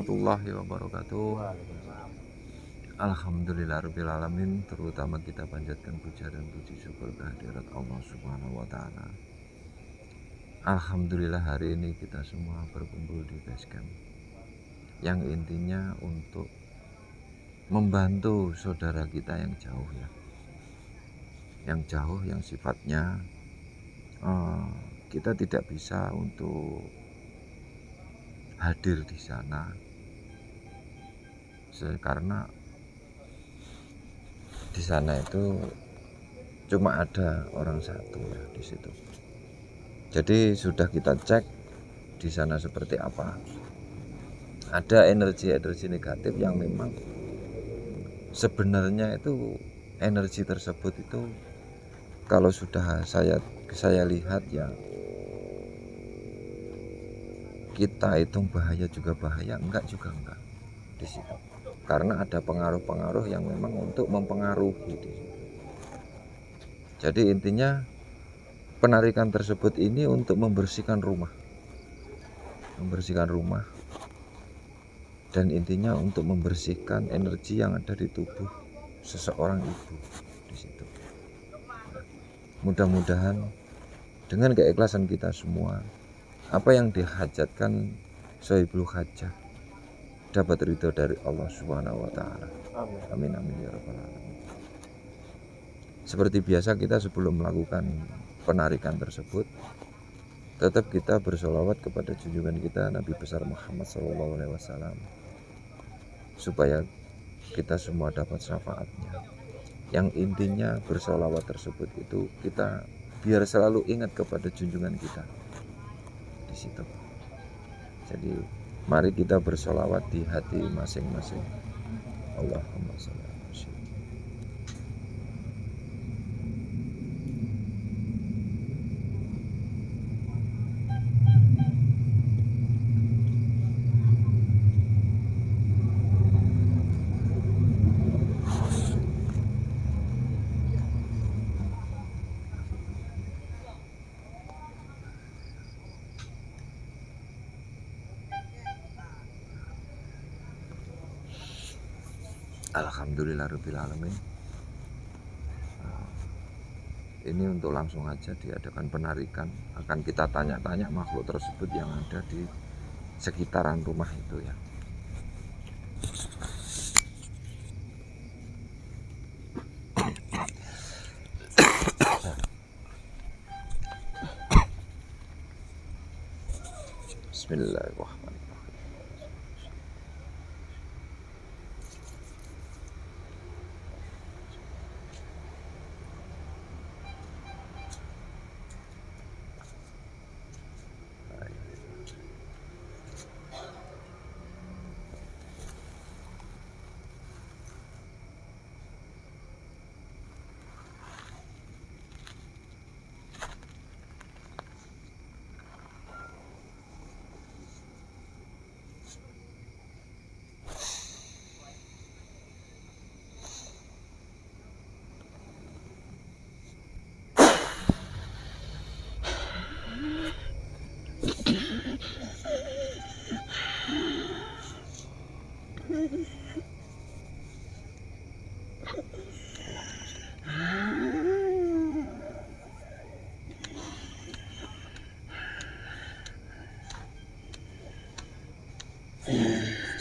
warahmatullahi wabarakatuh. Alhamdulillahirrabbilalamin. Terutama kita panjatkan puja dan puji syukur kehadirat Allah Subhanahu wa Ta'ala. Alhamdulillah hari ini kita semua berkumpul di basecamp, yang intinya untuk membantu saudara kita yang jauh ya, yang jauh, yang sifatnya kita tidak bisa untuk hadir di sana karena di sana itu cuma ada orang satu ya di situ. Jadi sudah kita cek di sana seperti apa. Ada energi-energi negatif yang memang sebenarnya itu energi tersebut itu kalau sudah saya lihat ya, kita hitung bahaya juga bahaya, enggak juga enggak di situ. Karena ada pengaruh-pengaruh yang memang untuk mempengaruhi di situ. Jadi intinya penarikan tersebut ini untuk membersihkan rumah, dan intinya untuk membersihkan energi yang ada di tubuh seseorang ibu di situ. Mudah-mudahan dengan keikhlasan kita semua, apa yang dihajatkan Sohibul Hajah dapat ridho dari Allah Subhanahu wa Ta'ala. Amin amin ya rabbal alamin. Seperti biasa, kita sebelum melakukan penarikan tersebut, tetap kita bersolawat kepada junjungan kita Nabi besar Muhammad SAW, supaya kita semua dapat syafaatnya. Yang intinya bersolawat tersebut itu kita biar selalu ingat kepada junjungan kita di situ. Jadi mari kita bersolawat di hati masing-masing. Allahumma sholli ala Muhammad. Alhamdulillahirrabbilalamin. Ini untuk langsung aja diadakan penarikan. Akan kita tanya-tanya makhluk tersebut yang ada di sekitaran rumah itu ya. Bismillahirrahmanirrahim.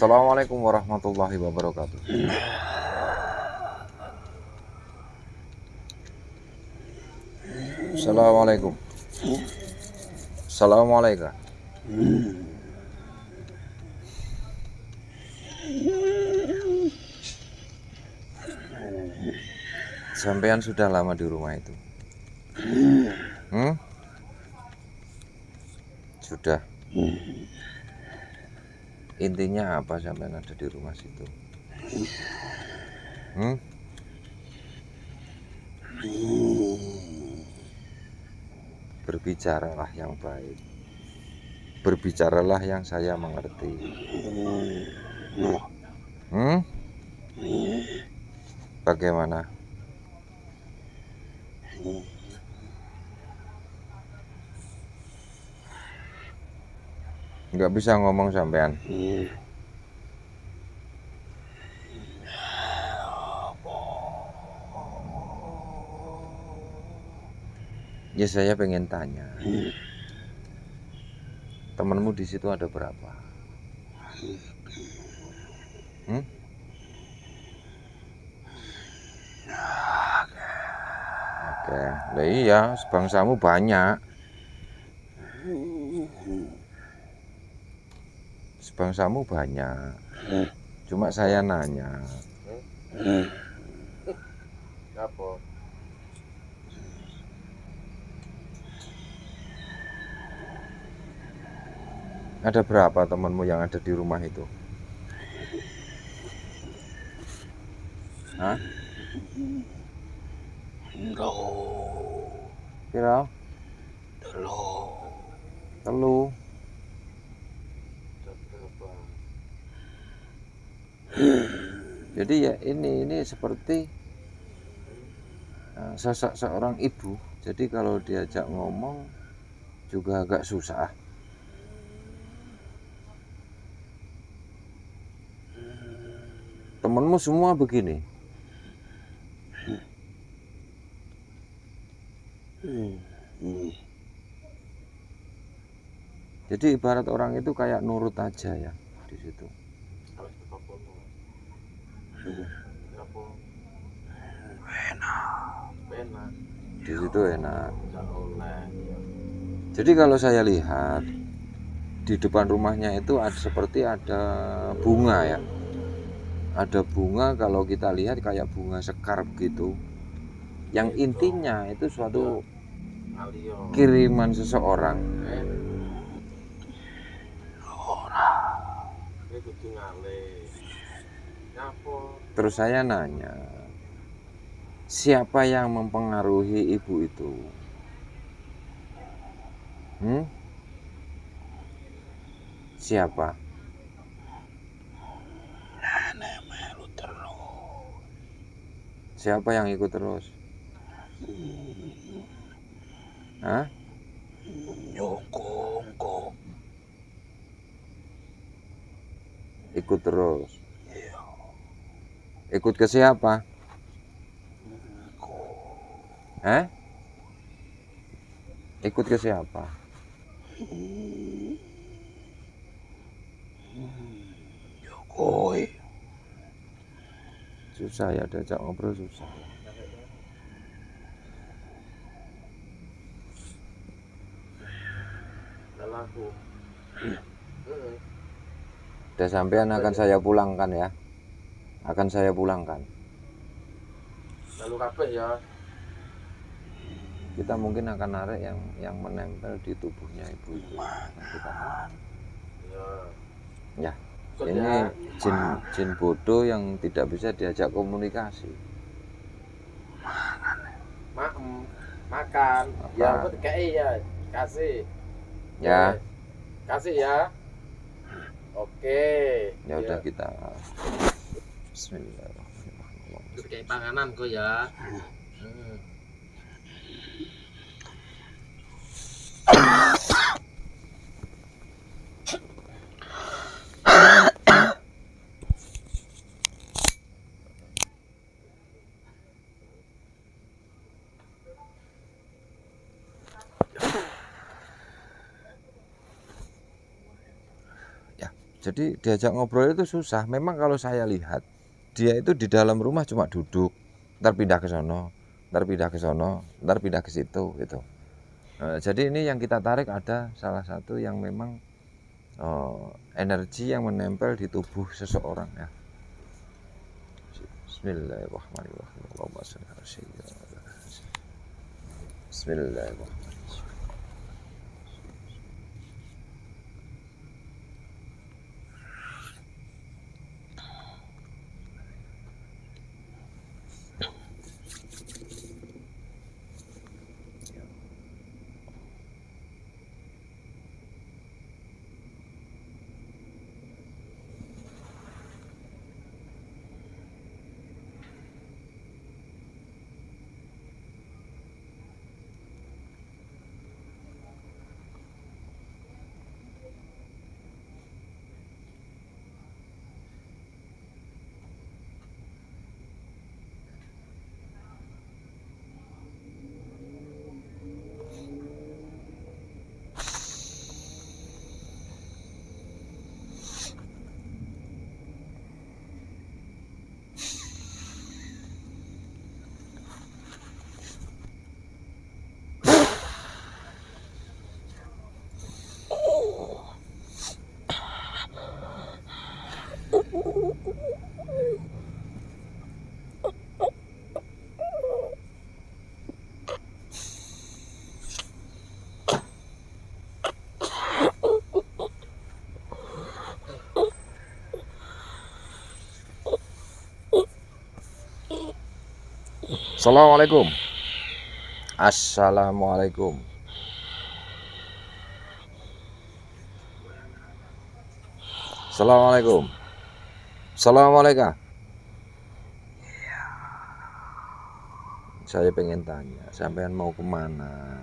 Assalamualaikum warahmatullahi wabarakatuh. Assalamualaikum. Assalamualaikum. Sampean sudah lama di rumah itu? Sudah. Intinya apa sampean ada di rumah situ? Berbicaralah yang baik, berbicaralah yang saya mengerti. Bagaimana? Nggak bisa ngomong sampean. Ya saya pengen tanya, temanmu di situ ada berapa? Oke, lah iya, sebangsamu banyak. Sebangsamu banyak. Cuma saya nanya. Apa? Ada berapa temanmu yang ada di rumah itu? Hah? Piro? Telu. Jadi ya ini seperti sosok seorang ibu. Jadi kalau diajak ngomong juga agak susah. Temenmu semua begini? Jadi ibarat orang itu kayak nurut aja ya di situ. Di situ enak. Jadi kalau saya lihat di depan rumahnya itu seperti ada bunga ya. Ada bunga, kalau kita lihat kayak bunga sekar begitu. Yang intinya itu suatu kiriman seseorang. Terus saya nanya, siapa yang mempengaruhi ibu itu? Siapa? Siapa yang ikut terus? Hah? Ikut terus. Ikut ke siapa? Ikut ke siapa? Jokowi. Susah ya diajak ngobrol, susah. Udah sampean akan saya pulangkan ya. Akan saya pulangkan. Lalu kabeh ya. Kita mungkin akan narik yang menempel di tubuhnya ibu itu. Kita ya. Ini jin bodoh yang tidak bisa diajak komunikasi. Makan. Ya, aku DKI ya. Kasih. Ya. Kasih ya. Oke. Ya udah kita. Bismillahirrahmanirrahim. Kayak panganan kok ya. Jadi diajak ngobrol itu susah. Memang kalau saya lihat dia itu di dalam rumah cuma duduk, ntar pindah ke sono, ntar pindah ke sono, ntar pindah ke situ gitu. Jadi ini yang kita tarik ada salah satu yang memang energi yang menempel di tubuh seseorang ya. Bismillahirrahmanirrahim. Allahumma shalli ala sayyidina Muhammad. Bismillahirrahmanirrahim. Assalamualaikum. Assalamualaikum. Assalamualaikum. Assalamualaikum. Saya pengen tanya, sampean mau kemana?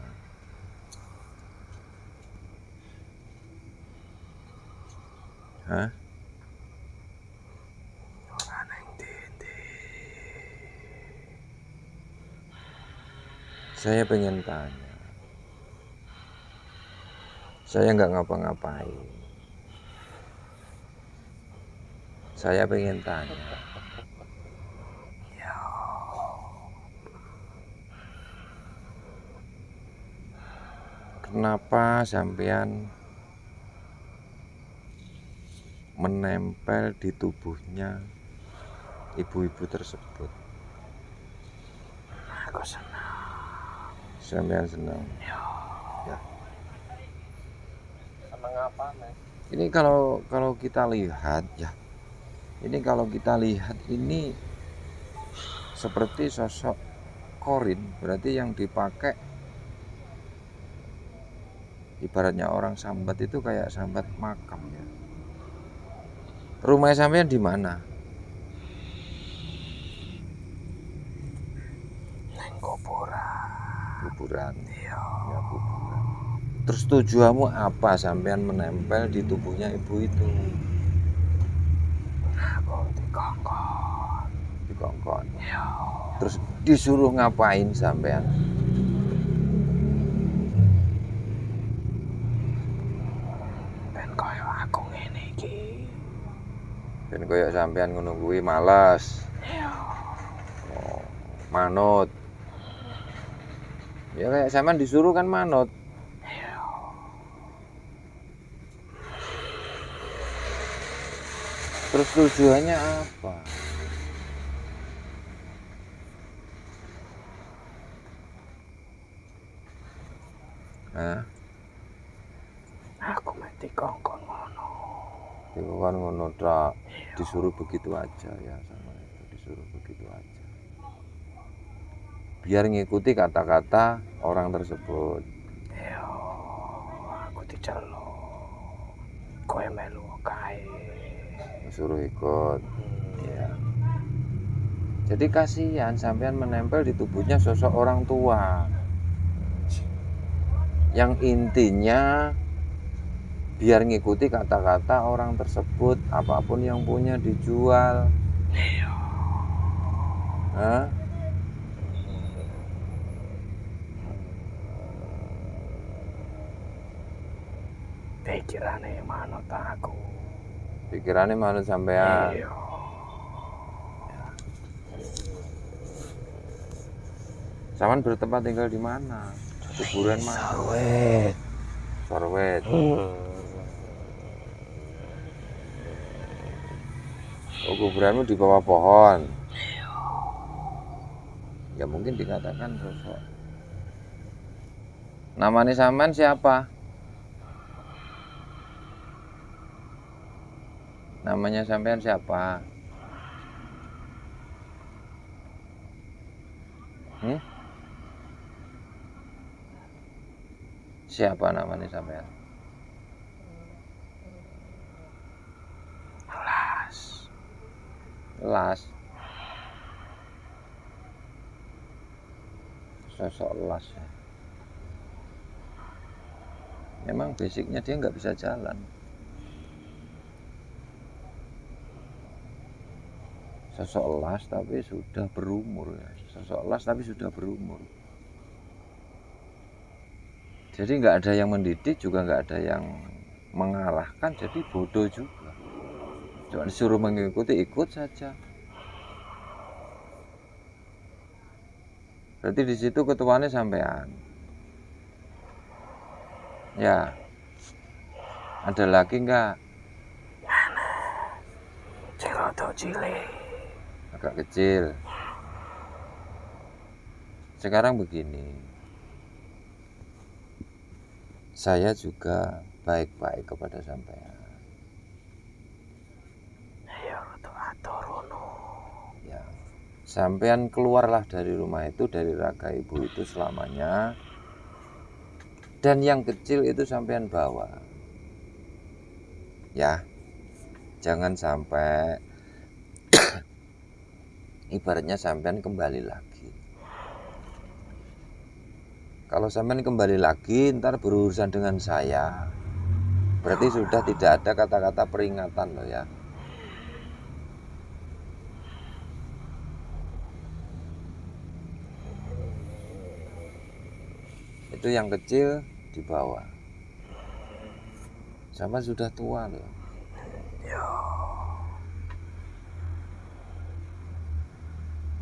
Hah? Saya pengen tanya. Saya nggak ngapa-ngapain. Saya pengen tanya. Kenapa sampean menempel di tubuhnya ibu-ibu tersebut? Aku senang. Sampean senang. Ya. Senang apa, Mas? Ini kalau kita lihat ya. Ini kalau kita lihat ini seperti sosok korin, berarti yang dipakai ibaratnya orang sambat itu kayak sambat makam ya. Rumah sampean di mana? Kuburan. Ya, kuburan. Terus tujuanmu apa sampean menempel di tubuhnya ibu itu? Aku dikongkon. Dikongkon. Terus disuruh ngapain sampean? Ben koyo aku ngene iki. Ben koyo sampean ngono kuwi malas. Oh, manut. Ya kayak sampean disuruh kan manut. Terus tujuannya apa? Hah? Aku mesti kongkon ngono. Dikongkon ngono tok. Disuruh begitu aja ya sama itu, disuruh begitu aja. Biar ngikuti kata-kata orang tersebut. Aku diceluk. Kowe melu kae. Disuruh ikut. Ya. Jadi kasihan sampean menempel di tubuhnya sosok orang tua. Yang intinya biar ngikuti kata-kata orang tersebut, apapun yang punya dijual. Hah? Pikirane manut aku. Pikirannya manut sampean. Iya. Sampean bertempat tinggal di mana? Kuburan mana? Sarwet. Sorwet. Oh, kuburanmu di bawah pohon. Ya mungkin dikatakan sosok. Namanya sampean siapa? Namanya sampean siapa? Siapa namanya sampean? Las. Sosok las ya. Memang basicnya dia nggak bisa jalan. Sosok las tapi sudah berumur ya. Sosok las tapi sudah berumur. Jadi nggak ada yang mendidik juga nggak ada yang mengarahkan, jadi bodoh juga. Cuma disuruh mengikuti, ikut saja. Berarti di situ ketuanya sampean. Ya. Ada lagi nggak? Ceroto cilik. Agak kecil. Sekarang begini. Saya juga baik-baik kepada sampean. Ya rada atur ngono. Ya. Sampean keluarlah dari rumah itu, dari raga ibu itu selamanya. Dan yang kecil itu sampean bawa. Ya, jangan sampai ibaratnya sampean kembali lagi. Kalau sampean kembali lagi, ntar berurusan dengan saya, berarti sudah tidak ada kata-kata peringatan loh ya. Itu yang kecil dibawa. Sampai sudah tua loh.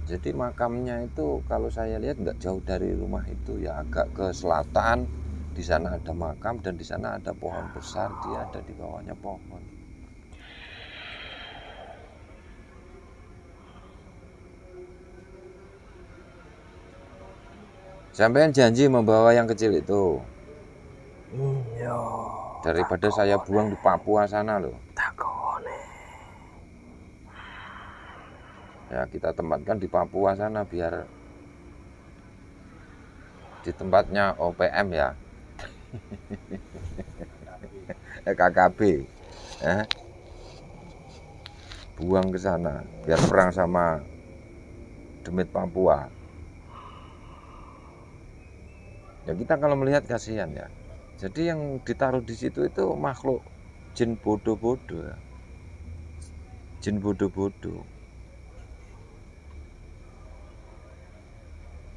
Jadi makamnya itu kalau saya lihat nggak jauh dari rumah itu ya, agak ke selatan. Di sana ada makam dan di sana ada pohon besar, dia ada di bawahnya pohon. Sampean janji membawa yang kecil itu. Iya. Daripada saya buang di Papua sana loh. Takone. Ya kita tempatkan di Papua sana biar di tempatnya OPM ya. KKB. Buang ke sana biar perang sama demit Papua. Ya kita kalau melihat kasihan ya. Jadi yang ditaruh di situ itu makhluk jin bodoh-bodoh ya. Jin bodoh-bodoh.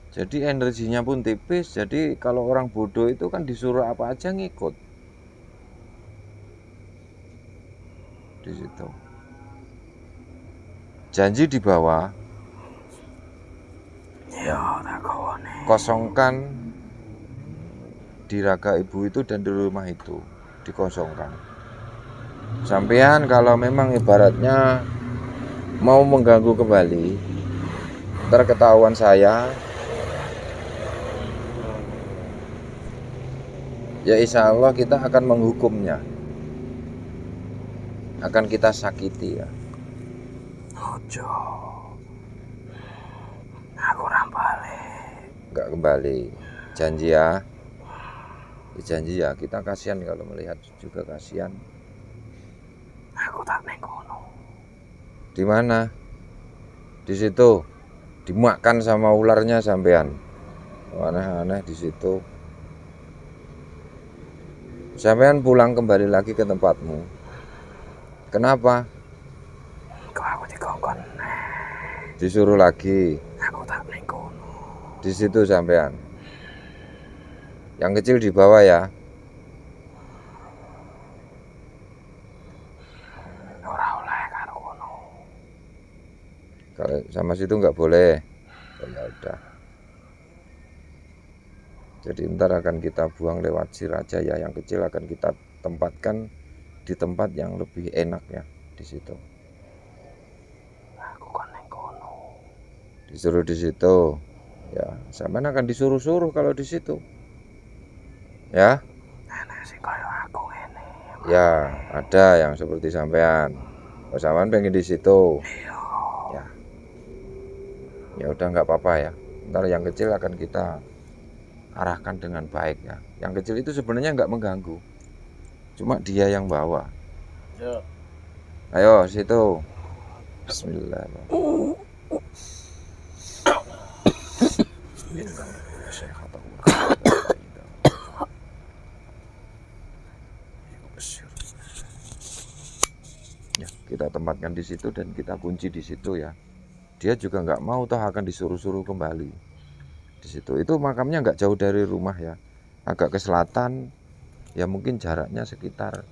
Jadi energinya pun tipis. Jadi kalau orang bodoh itu kan disuruh apa aja ngikut. Di situ. Janji di bawah. Iya, takone. Kosongkan di raga ibu itu dan di rumah itu. Dikosongkan. Sampean kalau memang ibaratnya mau mengganggu kembali, ntar ketahuan saya, ya insya Allah kita akan menghukumnya, akan kita sakiti ya. Ojo. Aku rambale. Nggak kembali, janji ya. Janji ya, kita kasihan kalau melihat juga kasihan. Aku tak neng kono. Di mana? Di situ dimakan sama ularnya sampean. Aneh-aneh di situ. Sampean pulang kembali lagi ke tempatmu. Kenapa? Kau aku dikongkon. Disuruh lagi. Aku tak neng kono. Di situ sampean. Yang kecil di bawah ya. Ora oleh karo kono. Kalau sama situ nggak boleh. Ya udah. Jadi ntar akan kita buang lewat Siraja ya. Yang kecil akan kita tempatkan di tempat yang lebih enak ya di situ. Aku kan neng kono. Disuruh di situ. Ya, sampean akan disuruh-suruh kalau di situ. Ya. Nenek sing kaya aku ngene. Ya, ada yang seperti sampean. Oh, sampean pengen di situ. Iya. Ya. Ya udah nggak apa-apa ya. Ntar yang kecil akan kita arahkan dengan baik ya. Yang kecil itu sebenarnya nggak mengganggu. Cuma dia yang bawa. Ya. Ayo situ. Bismillahirrahmanirrahim. Ya, kita tempatkan di situ dan kita kunci di situ ya. Dia juga nggak mau toh akan disuruh-suruh kembali di situ. Itu makamnya nggak jauh dari rumah ya, agak ke selatan ya, mungkin jaraknya sekitar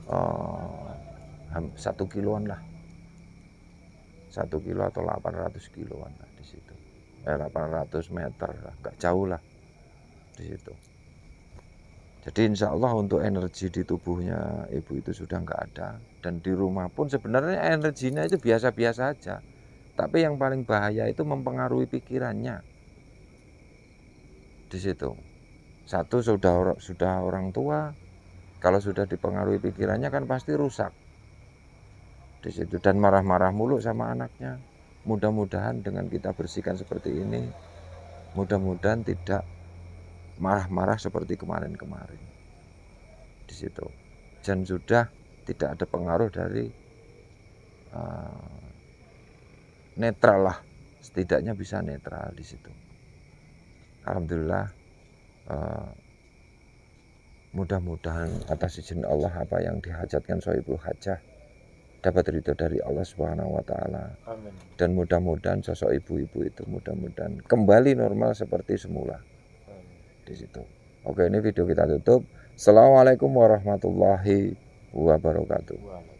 1 kiloan lah, 1 kilo atau 800 kiloan lah di situ. 800 meter lah, nggak jauh lah di situ. Jadi insya Allah untuk energi di tubuhnya ibu itu sudah nggak ada. Dan di rumah pun sebenarnya energinya itu biasa-biasa aja. Tapi yang paling bahaya itu mempengaruhi pikirannya. Di situ. Satu sudah orang tua. Kalau sudah dipengaruhi pikirannya kan pasti rusak. Di situ. Dan marah-marah mulu sama anaknya. mudah-mudahan dengan kita bersihkan seperti ini, mudah-mudahan tidak marah-marah seperti kemarin-kemarin di situ. Dan sudah tidak ada pengaruh dari netral lah, setidaknya bisa netral di situ. Alhamdulillah, mudah-mudahan atas izin Allah apa yang dihajatkan Sohibul Hajah dapat ridho dari Allah Subhanahu wa Ta'ala. Dan mudah-mudahan sosok ibu-ibu itu mudah-mudahan kembali normal seperti semula. Di situ. Oke, ini video kita tutup. Assalamualaikum warahmatullahi wabarakatuh.